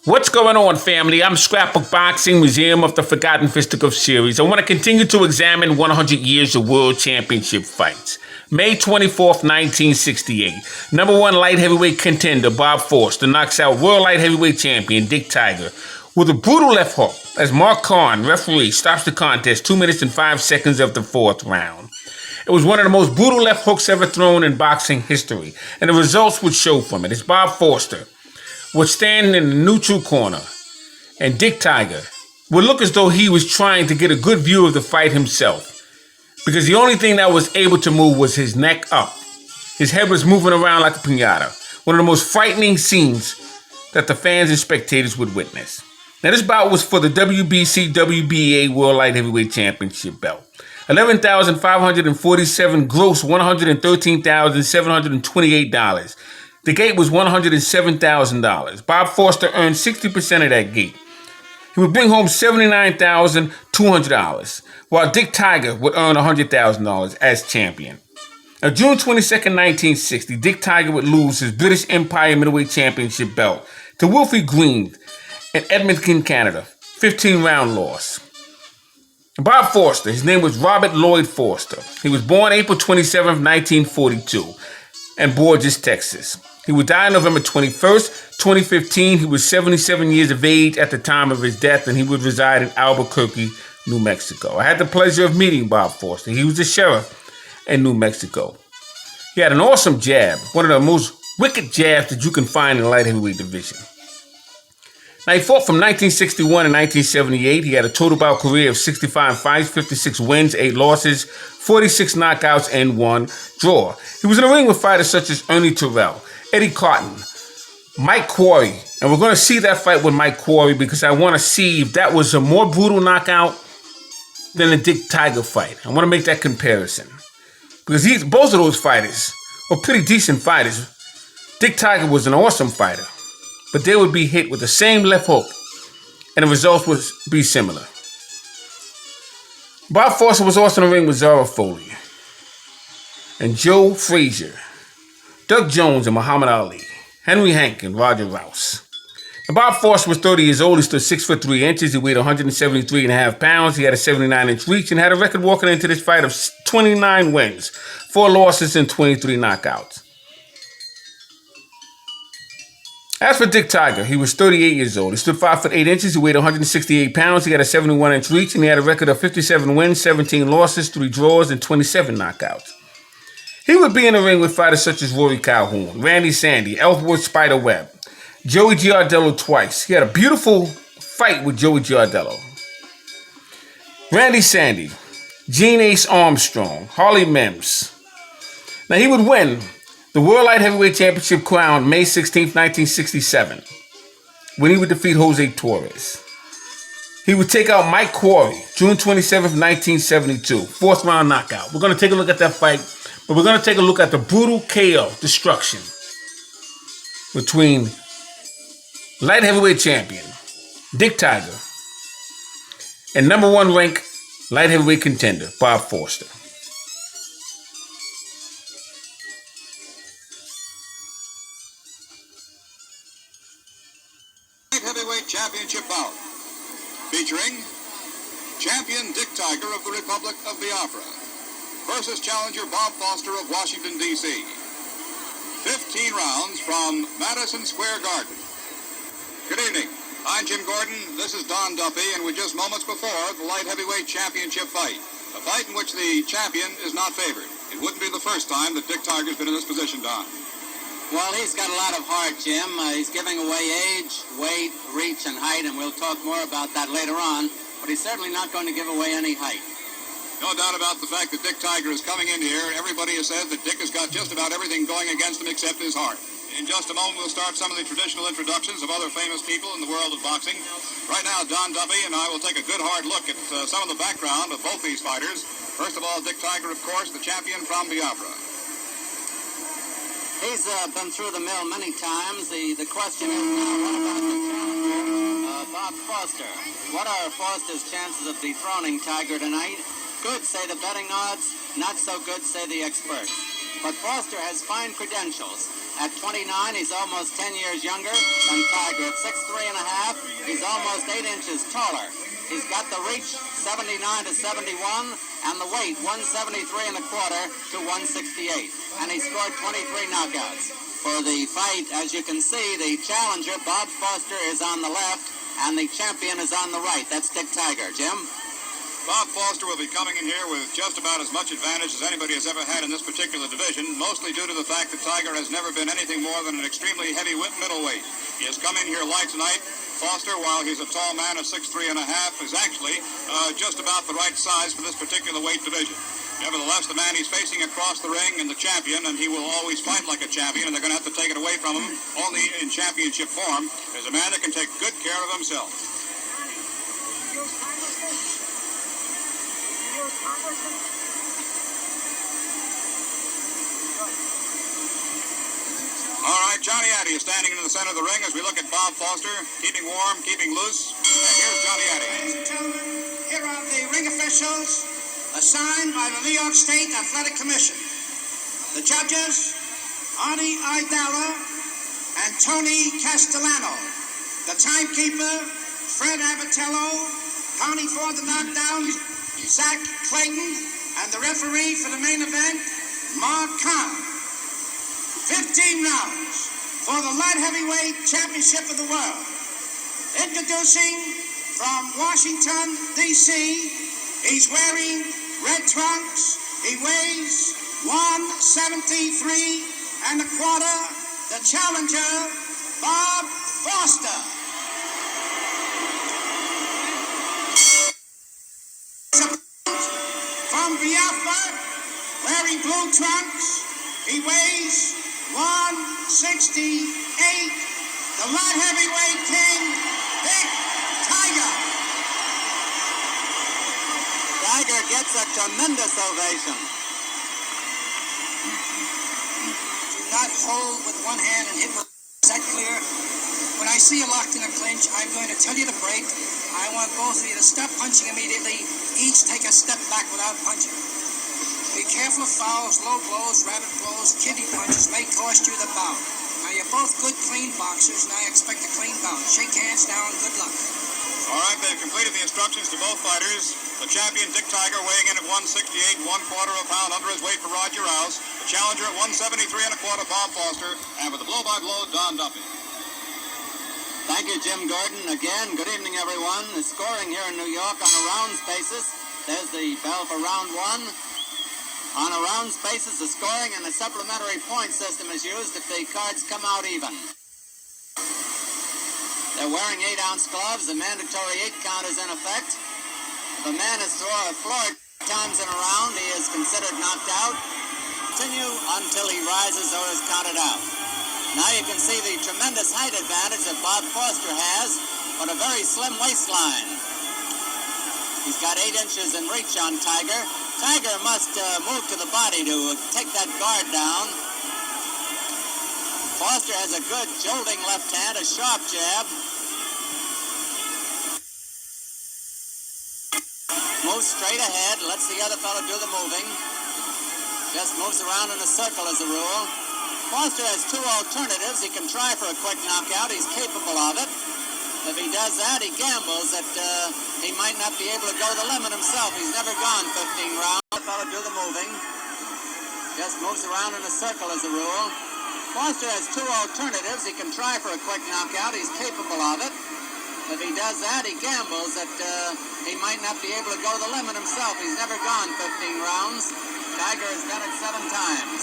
What's going on, family? I'm Scrapbook Boxing, Museum of the Forgotten Fisticuffs series. I want to continue to examine 100 years of world championship fights. May 24th, 1968. Number one light heavyweight contender Bob Forster knocks out world light heavyweight champion Dick Tiger with a brutal left hook as Mark Kahn, referee, stops the contest 2 minutes and 5 seconds of the fourth round. It was one of the most brutal left hooks ever thrown in boxing history, and the results would show from it. As Bob Forster would stand in the neutral corner, and Dick Tiger would look as though he was trying to get a good view of the fight himself, because the only thing that was able to move was his neck up. His head was moving around like a piñata, one of the most frightening scenes that the fans and spectators would witness. Now, this bout was for the WBC-WBA World Light Heavyweight Championship belt. 11,547 gross, $113,728. The gate was $107,000. Bob Forster earned 60% of that gate. He would bring home $79,200, while Dick Tiger would earn $100,000 as champion. On June 22nd, 1960, Dick Tiger would lose his British Empire Middleweight Championship belt to Wilfred Green in Edmonton, Canada. 15-round loss. Bob Forster, his name was Robert Lloyd Forster. He was born April 27th, 1942, in Borges, Texas. He would die November 21st, 2015. He was 77 years of age at the time of his death, and he would reside in Albuquerque, New Mexico. I had the pleasure of meeting Bob Forster. He was the sheriff in New Mexico. He had an awesome jab, one of the most wicked jabs that you can find in the light heavyweight division. Now, he fought from 1961 to 1978. He had a total bout career of 65 fights, 56 wins, 8 losses, 46 knockouts, and 1 draw. He was in the ring with fighters such as Ernie Terrell, Eddie Carton, Mike Quarry. And we're going to see that fight with Mike Quarry because I want to see if that was a more brutal knockout than the Dick Tiger fight. I want to make that comparison. Because both of those fighters were pretty decent fighters. Dick Tiger was an awesome fighter, but they would be hit with the same left hook, and the results would be similar. Bob Forster was also in the ring with Zara Foley, and Joe Frazier, Doug Jones and Muhammad Ali, Henry Hank and Roger Rouse. And Bob Forster was 30 years old. He stood 6'3". He weighed 173.5 pounds. He had a 79-inch reach and had a record walking into this fight of 29 wins, 4 losses, and 23 knockouts. As for Dick Tiger, he was 38 years old. He stood 5'8". He weighed 168 pounds. He had a 71-inch reach, and he had a record of 57 wins, 17 losses, 3 draws, and 27 knockouts. He would be in the ring with fighters such as Rory Calhoun, Randy Sandy, Ellsworth Spider Webb, Joey Giardello twice. He had a beautiful fight with Joey Giardello. Randy Sandy, Gene Ace Armstrong, Harley Mims. Now, he would win the World Light Heavyweight Championship crown May 16th, 1967, when he would defeat Jose Torres. He would take out Mike Quarry, June 27th, 1972, 4th round knockout. We're going to take a look at that fight, but we're going to take a look at the brutal KO destruction between light heavyweight champion Dick Tiger and number one ranked light heavyweight contender Bob Forster. Heavyweight Championship bout featuring champion Dick Tiger of the Republic of Biafra versus challenger Bob Forster of Washington, D.C. 15 rounds from Madison Square Garden. Good evening. I'm Jim Gordon. This is Don Duffy, and we're just moments before the light heavyweight championship fight. A fight in which the champion is not favored. It wouldn't be the first time that Dick Tiger's been in this position, Don. Well, he's got a lot of heart, Jim. He's giving away age, weight, reach, and height, and we'll talk more about that later on. But he's certainly not going to give away any height. No doubt about the fact that Dick Tiger is coming in here. Everybody has said that Dick has got just about everything going against him except his heart. In just a moment, we'll start some of the traditional introductions of other famous people in the world of boxing. Right now, Don Duffy and I will take a good hard look at some of the background of both these fighters. First of all, Dick Tiger, of course, the champion from Biafra. He's been through the mill many times. The question is now, what about the challenger, Bob Forster? What are Forster's chances of dethroning Tiger tonight? Good, say the betting odds. Not so good, say the experts. but Foster has fine credentials. At 29, he's almost 10 years younger than Tiger. At 6'3 and a half, he's almost 8 inches taller. He's got the reach, 79 to 71, and the weight, 173 and a quarter to 168. And he scored 23 knockouts. For the fight, as you can see, the challenger, Bob Foster, is on the left, and the champion is on the right. That's Dick Tiger. Jim? Bob Foster will be coming in here with just about as much advantage as anybody has ever had in this particular division, mostly due to the fact that Tiger has never been anything more than an extremely heavyweight middleweight. He has come in here light tonight. Foster, while he's a tall man of 6'3 and a half, is actually just about the right size for this particular weight division. Nevertheless, the man he's facing across the ring and the champion, and he will always fight like a champion, and they're going to have to take it away from him only in championship form, is a man that can take good care of himself. All right, Johnny Addy is standing in the center of the ring as we look at Bob Foster, keeping warm, keeping loose. And here's Johnny Addy. Ladies and gentlemen, here are the ring officials assigned by the New York State Athletic Commission. The judges, Arnie Idala and Tony Castellano. The timekeeper, Fred Abatello. Counting for the knockdowns, Zach Clayton. And the referee for the main event, Mark Kahn. 15 rounds for the light heavyweight championship of the world. Introducing from Washington, D.C., he's wearing red trunks. He weighs 173 and a quarter. The challenger, Bob Foster. From Biafra, wearing blue trunks. He weighs 168. The light heavyweight king, Dick Tiger. Tiger gets a tremendous ovation. Do not hold with one hand and hit with. Is that clear? When I see you locked in a clinch, I'm going to tell you to break. I want both of you to stop punching immediately. Each take a step back without punching. Be careful of fouls, low blows, rabbit blows, kidney punches may cost you the bout. Now, you're both good, clean boxers, and I expect a clean bout. Shake hands now and good luck. All right, they've completed the instructions to both fighters. The champion, Dick Tiger, weighing in at 168, 1/4 of a pound under his weight for Roger Rouse. The challenger at 173 and a quarter, Bob Foster. And with the blow-by-blow, Don Duffy. Thank you, Jim Gordon. Again, good evening, everyone. The scoring here in New York on a rounds basis. There's the bell for round one. On a rounds basis, the scoring and the supplementary point system is used if the cards come out even. They're wearing 8-ounce gloves. The mandatory 8 count is in effect. If a man is floored times in a round, he is considered knocked out. Continue until he rises or is counted out. Now you can see the tremendous height advantage that Bob Foster has, but a very slim waistline. He's got 8 inches in reach on Tiger. Tiger must move to the body to take that guard down. Foster has a good jolting left hand, a sharp jab. Moves straight ahead, lets the other fellow do the moving. Just moves around in a circle as a rule. Foster has 2 alternatives. He can try for a quick knockout. He's capable of it. If he does that, he gambles that he might not be able to go the limit himself. He's never gone 15 rounds. The fellow do the moving. Just moves around in a circle as a rule. Foster has 2 alternatives. He can try for a quick knockout. He's capable of it. If he does that, he gambles that he might not be able to go the limit himself. He's never gone 15 rounds. Tiger has done it 7 times.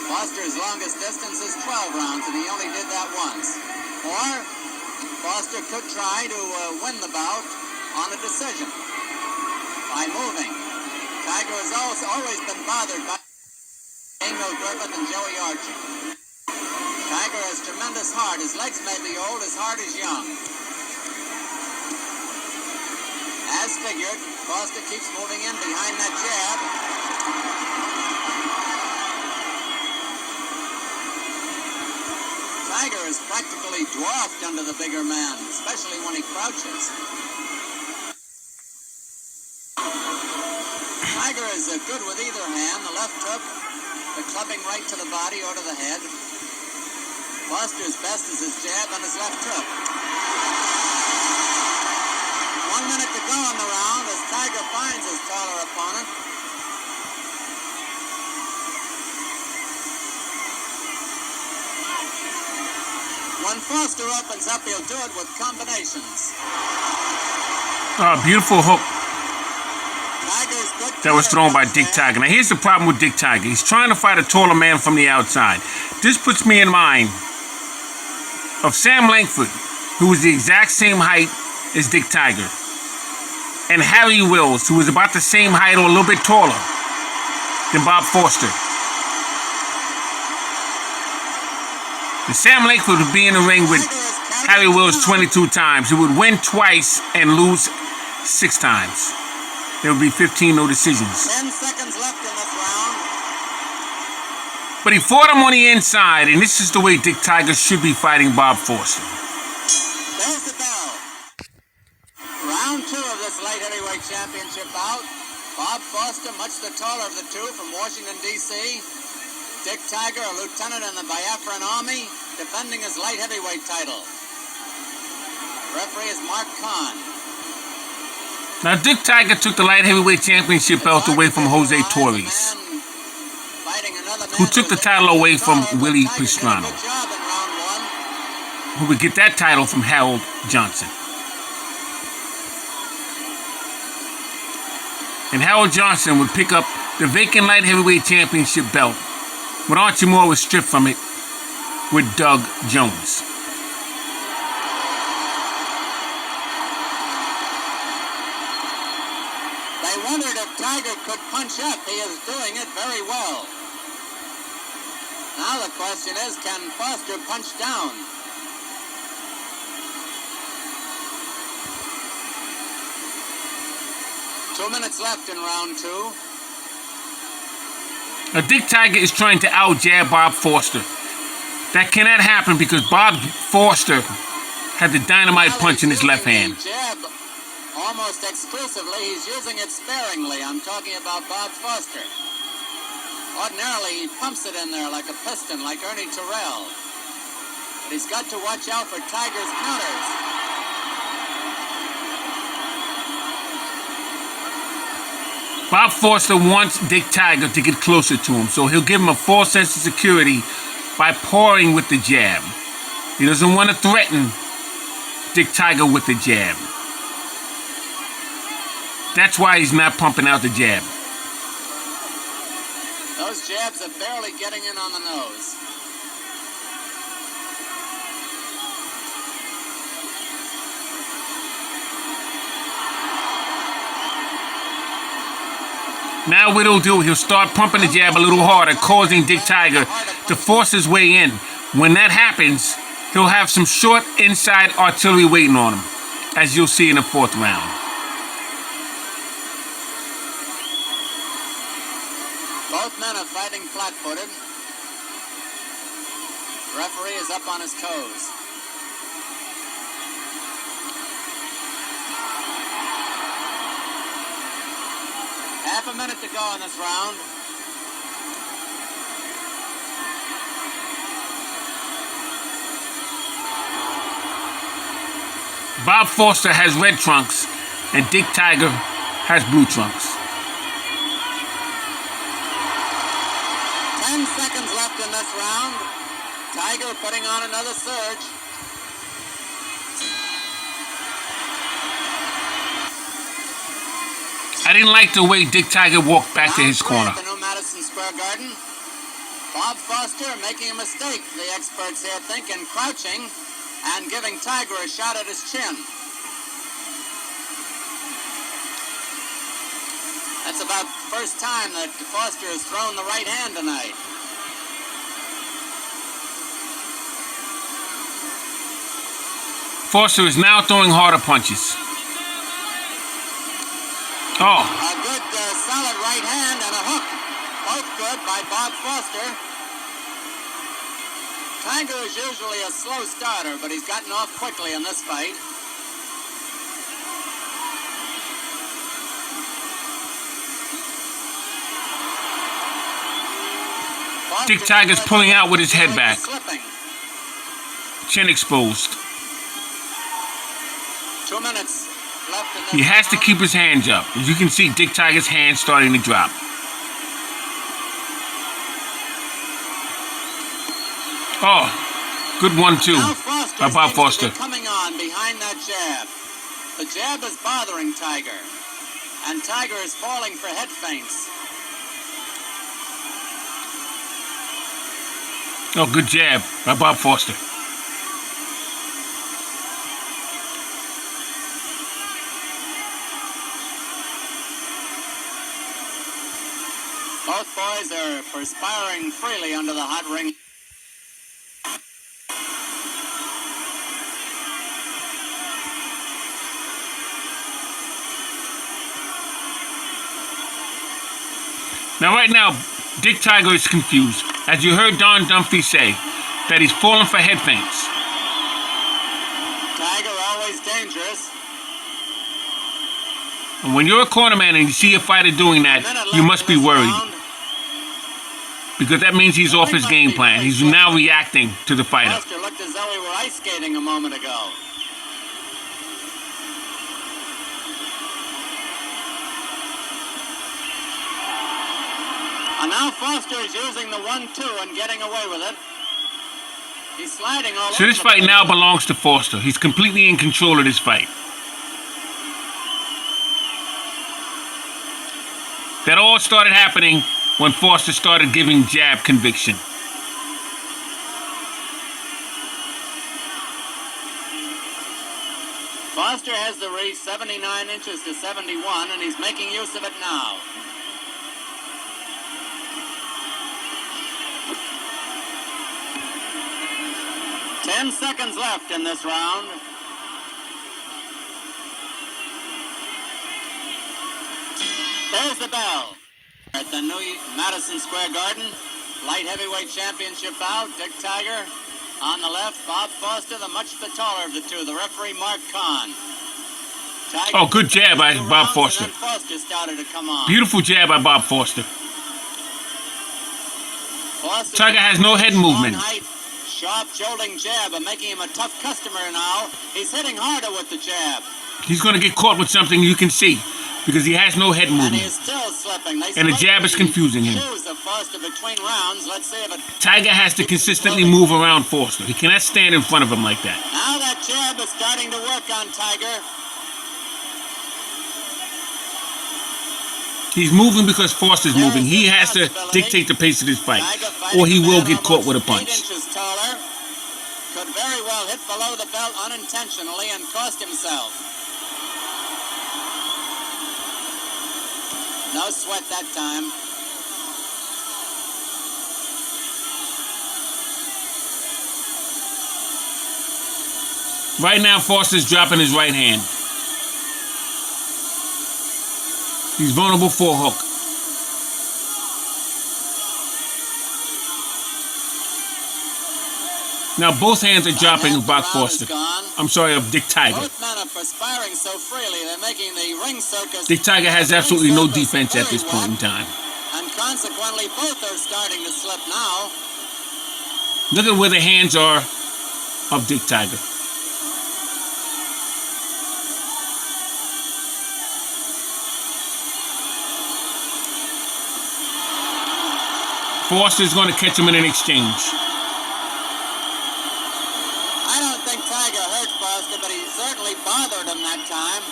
Foster's longest distance is 12 rounds, and he only did that once. Or Foster could try to win the bout on a decision by moving. Tiger has always been bothered by Emil Griffith and Joey Archer. Tiger has tremendous heart. His legs may be old, his heart is young. As figured, Foster keeps moving in behind that jab. Tiger is practically dwarfed under the bigger man, especially when he crouches. Tiger is is good with either hand. The left hook, the clubbing right to the body or to the head. Foster's best is his jab and his left hook. 1 minute to go in the round as Tiger finds his taller opponent. When Foster opens up, he'll do it with combinations. Beautiful hook Tiger's good that was thrown by Dick Tiger. Now, here's the problem with Dick Tiger. He's trying to fight a taller man from the outside. This puts me in mind of Sam Langford, who was the exact same height as Dick Tiger, and Harry Wills, who was about the same height or a little bit taller than Bob Foster. And Sam Langford would be in the ring with Harry Wills 22 times. He would win twice and lose 6 times. There would be 15 no decisions. 10 seconds left in this round. But he fought him on the inside, and this is the way Dick Tiger should be fighting Bob Foster. There's the bell. Round 2 of this light heavyweight championship bout. Bob Foster, much the taller of the two, from Washington, D.C. Dick Tiger, a lieutenant in the Biafran Army, defending his light heavyweight title. Referee is Mark Kahn. Now, Dick Tiger took the light heavyweight championship belt away from Jose Torres, who took the title away from Willie Pastrana, who would get that title from Harold Johnson. And Harold Johnson would pick up the vacant light heavyweight championship belt when Archie Moore was stripped from it with Doug Jones. They wondered if Tiger could punch up. He is doing it very well. Now the question is, can Foster punch down? Two minutes left in round 2. Now, Dick Tiger is trying to out-jab Bob Foster. That cannot happen because Bob Foster had the dynamite punch in his left hand. Jab almost exclusively. He's using it sparingly. I'm talking about Bob Foster. Ordinarily, he pumps it in there like a piston, like Ernie Terrell. But he's got to watch out for Tiger's counters. Bob Foster wants Dick Tiger to get closer to him, so he'll give him a false sense of security by pouring with the jab. He doesn't want to threaten Dick Tiger with the jab. That's why he's not pumping out the jab. Those jabs are barely getting in on the nose. Now what he'll do, he'll start pumping the jab a little harder, causing Dick Tiger to force his way in. When that happens, he'll have some short inside artillery waiting on him, as you'll see in the 4th round. Both men are fighting flat-footed. Referee is up on his toes. Half a minute to go in this round. Bob Foster has red trunks, and Dick Tiger has blue trunks. 10 seconds left in this round. Tiger putting on another surge. I didn't like the way Dick Tiger walked back to his corner. At the new Madison Square Garden. Bob Foster making a mistake, the experts here think, in crouching and giving Tiger a shot at his chin. That's about the first time that Foster has thrown the right hand tonight. Foster is now throwing harder punches. Oh. A good, solid right hand and a hook. Both good by Bob Foster. Tiger is usually a slow starter, but he's gotten off quickly in this fight. Dick Tiger's pulling out with his head back. Slipping. Chin exposed. 2 minutes left in this He has to round. keep his hands up. As you can see, Dick Tiger's hands starting to drop. Oh, good 1-2 Now Foster by Bob seems to Foster. be coming on behind that jab. The jab is bothering Tiger. And Tiger is falling for head feints. Oh, good jab by Bob Foster. Both boys are perspiring freely under the hot ring. Now, right now, Dick Tiger is confused. As you heard Don Dunphy say, that he's falling for head feints. Tiger always dangerous. And when you're a cornerman and you see a fighter doing that, Minute you left must in be this worried. round. Because that means he's off his game plan. He's now reacting to the fighter. Foster looked as though he were ice skating a moment ago. And now Foster is using the 1-2 and getting away with it. He's sliding all So over this the fight place. now belongs to Foster. He's completely in control of this fight. That all started happening when Foster started giving jab conviction. Foster has the reach 79 inches to 71, and he's making use of it now. Ten seconds left in this round. There's the bell. At the new Madison Square Garden, light heavyweight championship bout, Dick Tiger. On the left, Bob Foster, the much the taller of the two, the referee Mark Kahn. Tiger Oh, good jab by two Bob rounds, Foster. and then Foster started to come on. Beautiful jab by Bob Foster. Foster Tiger has no head movement. long height, sharp jolting jab, and making him a tough customer now. He's hitting harder with the jab. He's going to get caught with something you can see because he has no head And he movement. is still slipping. They And the jab is select the confusing him. shoes of Foster between rounds. Let's see if it... Tiger has to consistently move around Foster. He cannot stand in front of him like that. Now that jab is starting to work on Tiger. He's moving because Foster's moving. He has to dictate the pace of this fight, or he will get caught with a 8 punch. inches taller. Could very well hit below the belt unintentionally and cost himself. No sweat that time. Right now, Foster's dropping his right hand. He's vulnerable for a hook. Now both hands are dropping of Bob Foster. I'm sorry, of Dick Tiger. Both men are perspiring so freely, they're making the ring circus. Dick Tiger has absolutely no defense at this point in time. And consequently, both are starting to slip now. Look at where the hands are of Dick Tiger. Foster's going to catch him in an exchange. I don't think Tiger hurt Foster, but he certainly bothered him that time.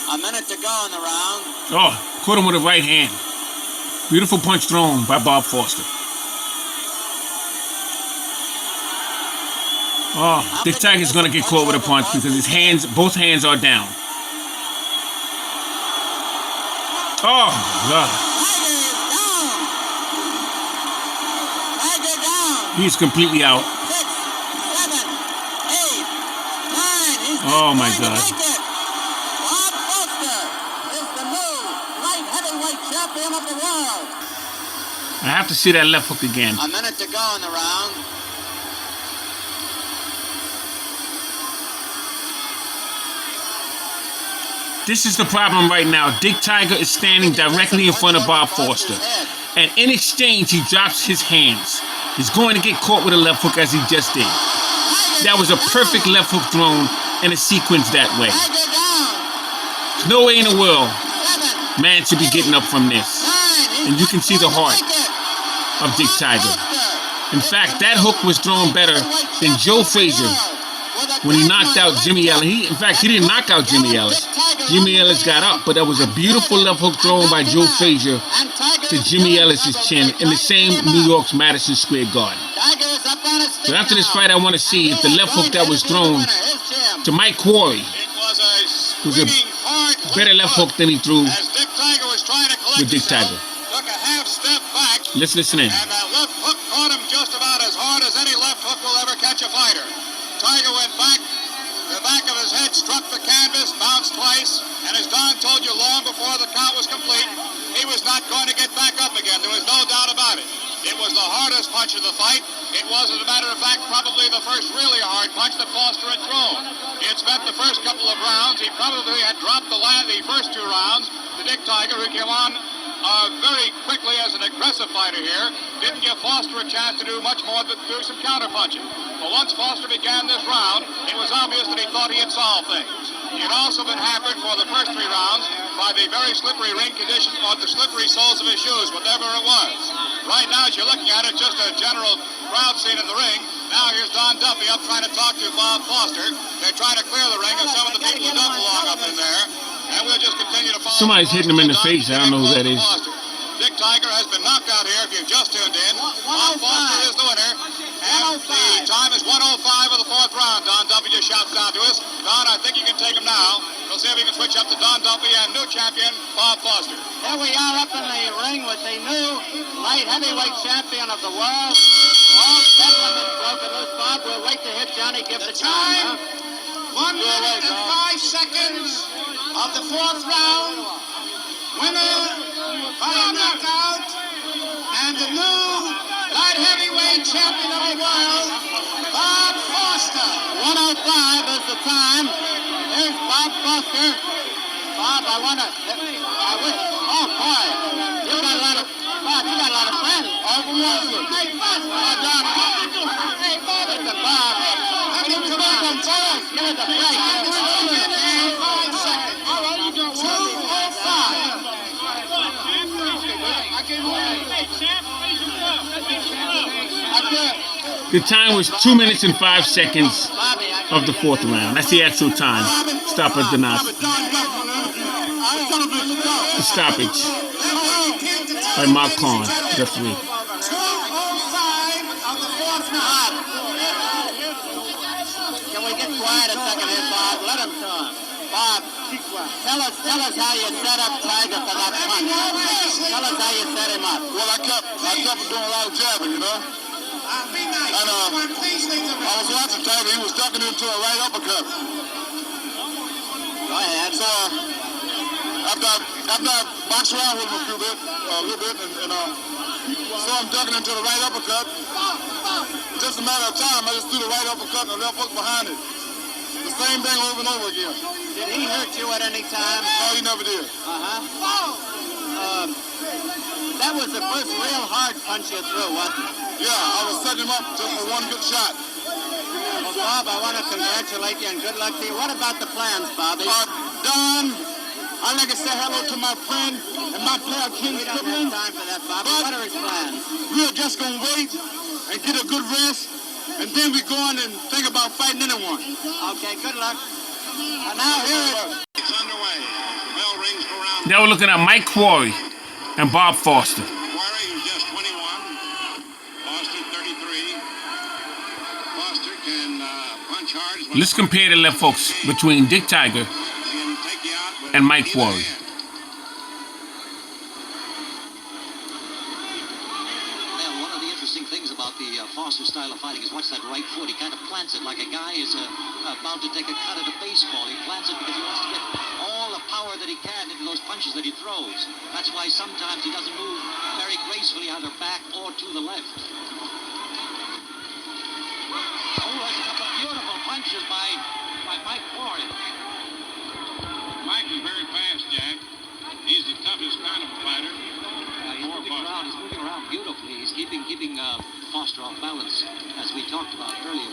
A minute to go in the round. Oh, caught him with a right hand. Beautiful punch thrown by Bob Foster. Oh, Dick Tiger's going to get caught with a punch because his hands, both hands are down. Oh, God. Tiger is down. Tiger down. He's completely out. 6, 7, 8, 9. He's Oh, my going to God. make it. Bob Foster is the new light heavyweight champion of the world. I have to see that left hook again. A minute to go in the round. This is the problem right now. Dick Tiger is standing directly in front of Bob Foster. And in exchange, he drops his hands. He's going to get caught with a left hook as he just did. That was a perfect left hook thrown in a sequence that way. There's no way in the world man should be getting up from this. And you can see the heart of Dick Tiger. In fact, that hook was thrown better than Joe Frazier when he knocked out Jimmy Ellis. In fact, he didn't knock out Jimmy Ellis. Jimmy Ellis got up, but that was a beautiful left hook thrown by Joe Frazier to Jimmy Ellis' chin in the same New York's Madison Square Garden. So after this fight, I want to see if the left hook that was thrown to Mike Quarry was a better left hook than he threw with Dick Tiger. Let's listen in. And that left hook caught him just about as hard as any left hook will ever catch a fighter. Tiger went back. The back of his head struck the canvas, bounced twice, and as Don told you long before the count was complete, he was not going to get back up again. There was no doubt about it. It was the hardest punch of the fight. It was, as a matter of fact, probably the first really hard punch that Foster had thrown. He had spent the first couple of rounds. He probably had dropped the first two rounds to Dick Tiger, who came on very quickly as an aggressive fighter here. Didn't give Foster a chance to do much more than do some counter punching. But once Foster began this round, it was obvious that he thought he had solved things. He had also been hampered for the first three rounds by the very slippery ring conditions, or the slippery soles of his shoes, whatever it was. Right now, as you're looking at it, just a general crowd scene in the ring. Now here's Don Duffy up trying to talk to Bob Foster. They're trying to clear the ring of some of the people who don't belong up in there. And we'll just continue to follow. Somebody's hitting him in the face. I don't know who that is. Dick Tiger has been knocked out here if you've just tuned in. Bob Foster is the winner. And the time is 1:05 of the fourth round. Don Duffy just shouts down to us. Don, I think you can take him now. We'll see if we can switch up to Don Duffy and new champion, Bob Foster. Here we are up in the ring with the new light heavyweight champion of the world. All set limits broken loose. Bob, we'll wait to hit Johnny. Give the time. 1 minute and 5 seconds of the fourth round. Winner by a knockout, and the new light heavyweight champion of the world, Bob Foster. 1:05 is the time. Here's Bob Foster. Bob, I wish, oh boy, you got a lot of, Bob, you got a lot of friends. Hey, Foster. Hey, Bob, listen, Bob. Give us a break. 5 seconds. All right, you got 2:05. The time was 2 minutes and 5 seconds of the fourth round. That's the actual time. Stop at the knot. The stoppage by Mark Kahn, referee. 2:05 of the fourth round. Can we get quiet a second here, Bob? Let him talk. Bob, tell us how you set up Tiger for that punch. Tell us how you set him up. Well, I kept doing a lot of jabbing, you know. Be nice. And, Please leave the I was watching Tiger. He was ducking into a right uppercut. Go ahead. So after I boxed around with him a little bit, and so I'm ducking into the right uppercut. Just a matter of time, I just threw the right uppercut and the left hook behind it. The same thing over and over again. Did he hurt you at any time? No, he never did. That was the first real hard punch you threw, wasn't it? Yeah, I was setting him up just for one good shot. Well, Bob, I want to congratulate you and good luck to you. What about the plans, Bobby? Don, I'd like to say hello to my friend and my player, King We don't have time for that, Bobby. What are his plans? We're just going to wait and get a good rest, and then we go on and think about fighting anyone. Okay, good luck. And now here It's underway. Bell rings for round. Now we're looking at Mike Quarry and Bob Foster. Quarry, who's just 21. Foster, 33. Foster can punch hard. Let's compare the left hooks between Dick Tiger and Mike Quarry. One of the interesting things about the Foster style of fighting is watch that right foot. He kind of plants it like a guy is about to take a cut at a baseball. He plants it because he wants to get all the power that he can into those punches that he throws. That's why sometimes he doesn't move very gracefully either back or to the left. Oh, there's a couple of beautiful punches by Mike Quarry. Mike is very beautifully. He's keeping Foster off balance, as we talked about earlier.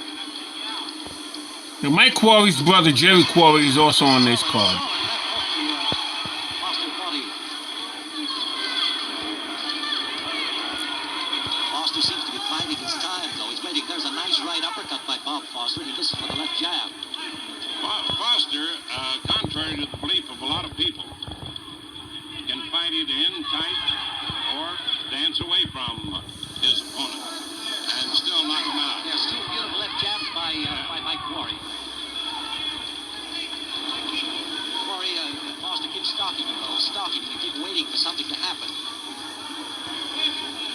Now, Mike Quarry's brother, Jerry Quarry, is also on this card. Foster thought he... Foster seems to be biding his time, though. He's waiting. There's a nice right uppercut by Bob Foster, and he misses for the left jab. Foster, contrary to the belief of a lot of people, can fight either in tight or dance away from his opponent and still knock him out. There's two beautiful left jabs by Mike Quarry. Foster keeps stalking him, though. Stalking him. He keeps waiting for something to happen.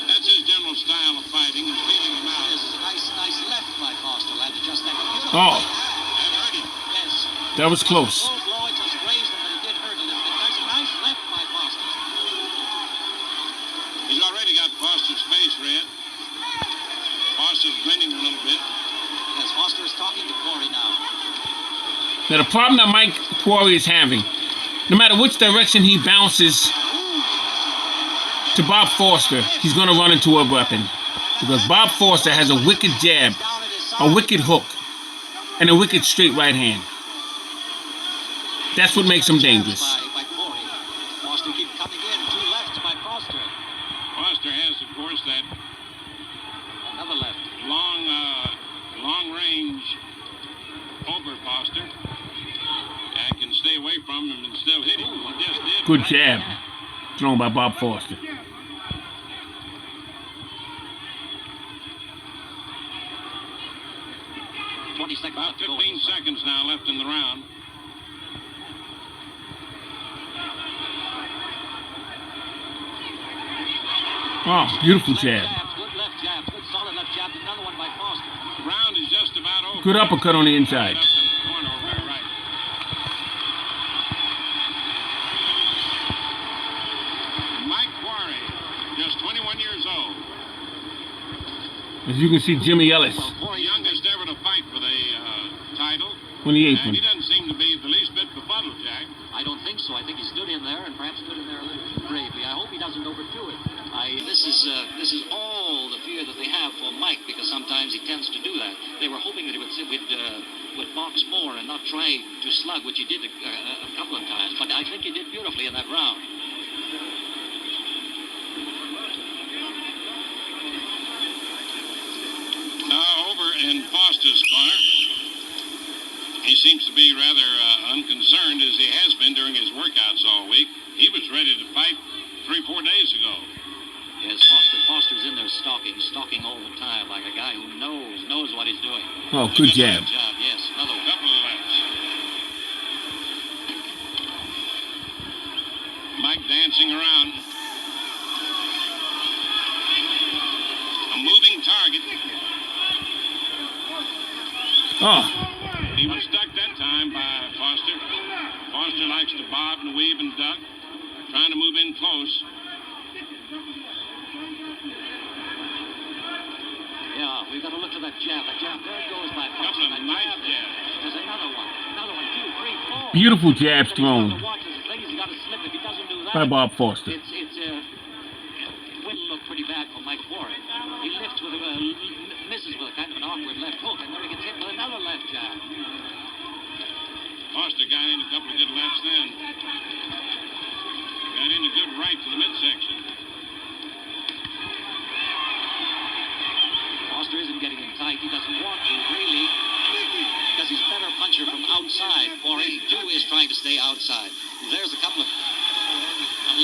That's his general style of fighting and feeling him out. There's a nice left by Foster. Landed just that. Beautiful. Oh. That hurt him. Yes. That was close. Full blow, it just grazed him, but it did hurt a little bit. There's a nice left by Foster. He's already got Foster's face red. Foster's grinning a little bit. Yes, Foster is talking to Quarry now. Now, the problem that Mike Quarry is having, no matter which direction he bounces to Bob Foster, he's going to run into a weapon. Because Bob Foster has a wicked jab, a wicked hook, and a wicked straight right hand. That's what makes him dangerous. By Quarry. Foster keeps coming in. Two lefts by Foster. Foster has, of course, that Another left. long range over Foster. I can stay away from him and still hit him. He just did. Good jab thrown by Bob Foster. About 15 seconds now left in the round. Oh, beautiful jab. Good left jab. Good solid left jab. Another one by Foster. The round is just about over. Good uppercut on the inside. Up in the corner over there, right. Mike Quarry, just 21 years old. As you can see, Jimmy Ellis, The youngest ever to fight for the title. 28th And one. he doesn't seem to be the least bit befuddled, Jack. I don't think so. I think he stood in there and perhaps stood in there a little too bravely. I hope he doesn't overdo it. This is all the fear that they have for Mike, because sometimes he tends to do that. They were hoping that he would box more and not try to slug, which he did a couple of times. But I think he did beautifully in that round. Over in Foster's corner, he seems to be rather unconcerned, as he has been during his workouts all week. He was ready to fight 3-4 days ago. Yes, Foster's in there stalking all the time, like a guy who knows what he's doing. Oh, good jab. Good job, yes. Another one. Couple of lefts. Mike dancing around. A moving target. Oh, He was stuck that time by Foster. Foster likes to bob and weave and duck, trying to move in close. Yeah, we've got to look for that jab. That jab, there it goes by Foster. Couple of That nice jab. jabs. There's another one, 2, 3, 4. beautiful jabs But thrown he's got to watch his things. He's got to slip. If he doesn't do that, by Bob Foster. It will look pretty bad for Mike Quarry. He lifts with misses with a kind of an awkward left hook, and then he gets hit with another left jab. Foster got in a couple of good lefts then. Got in a good right to the midsection. Foster isn't getting in tight. He doesn't want to, really, because he's a better puncher from outside. Quarry, too, is trying to stay outside. There's a couple of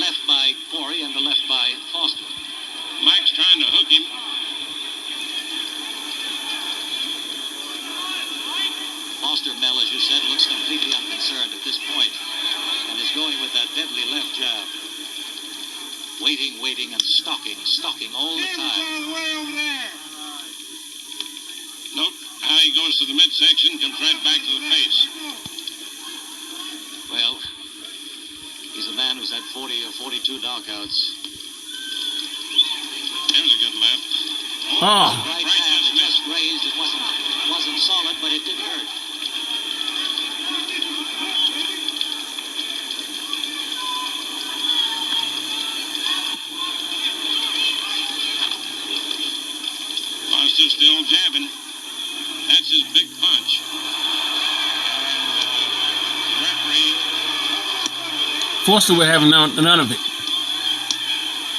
left by Quarry and the left by Foster. Mike's trying to hook him. Foster, Mel, as you said, looks completely unconcerned at this point and is going with that deadly left jab. Waiting, and stalking all the time. Nope. How he goes to the midsection, comes right back to the face. Well, he's a man who's had 40 or 42 knockouts. There's a good left. Oh. Right hand, it just grazed. It wasn't solid, but it did hurt. Foster would have none of it.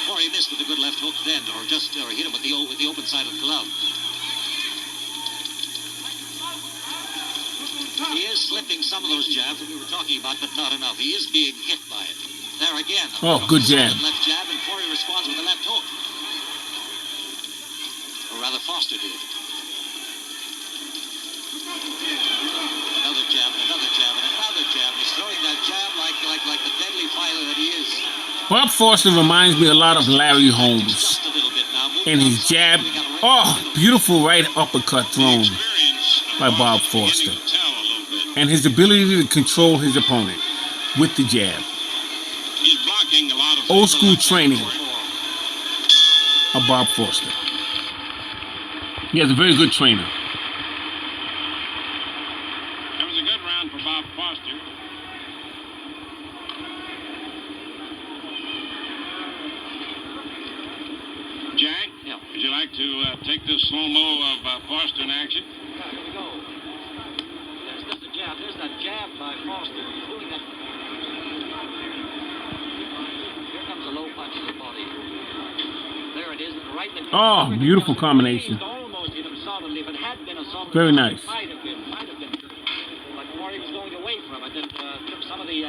Quarry missed with a good left hook then, or hit him with the open side of the glove. He is slipping some of those jabs that we were talking about, but not enough. He is being hit by it. There again. Oh, good jab. Left jab, and Quarry responds with a left hook. Or rather, Foster did. Another jab, and another jab, and another jab. He's throwing that jab like the deadly fighter that he is. Bob Foster reminds me a lot of Larry Holmes. Just a little bit now. And his jab. Oh, beautiful right uppercut thrown by Bob Foster. And his ability to control his opponent with the jab. He's blocking a lot of Old school training of Bob Foster. He has a very good trainer. That was a good round for Bob Foster. Jack, would you like to take this slow-mo of Foster in action? Yeah, here we go. There's the jab. There's that jab by Foster. He's doing that. Here comes a low punch to the body. There it is, right in the... Oh, beautiful combination. Almost hit him solidly. If it had been a solid... Very nice. Might have been. Like Quarry was going away from it. Then took some of the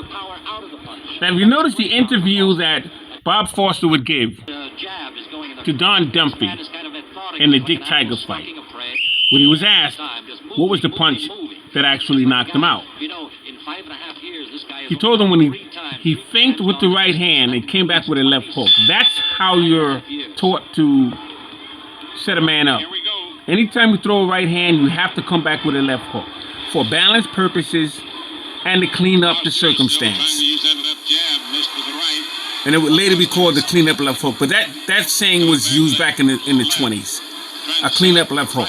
power out of the punch. Now, have you noticed the interview that Bob Foster would give to Don Dumpy in the Dick Tiger fight, when he was asked what was the punch that actually knocked him out? He told him when he feigned with the right hand and came back with a left hook. That's how you're taught to set a man up. Anytime you throw a right hand, you have to come back with a left hook for balance purposes and to clean up the circumstance. And it would later be called the clean-up left hook. But that saying was used back in the 20s. A clean-up left hook.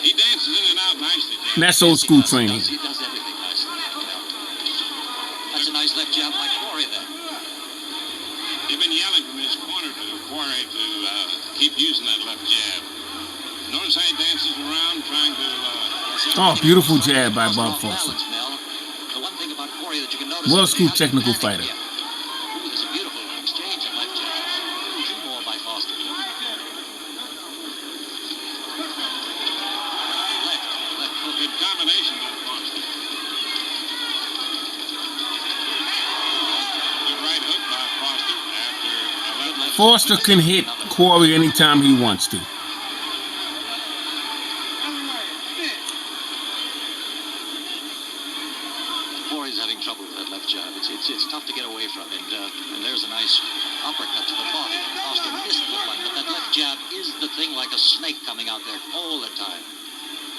He dances in and out nicely. And that's old school training. He does everything nicely. That's a nice left jab by Quarry there. They've been yelling from his corner to Quarry to keep using that left jab. Notice how he dances around trying to... Oh, beautiful jab by Bob Foster. Well school technical fighter. There's a beautiful exchange of left jabs. Two more by Foster. Left hook. Good combination by Foster. Good right hook by Foster after a left. Foster can hit Quarry anytime he wants to. Quarry's having trouble with that left jab. It's tough to get away from. And there's a nice uppercut to the body. Foster missed the one, but that left jab is the thing, like a snake coming out there all the time.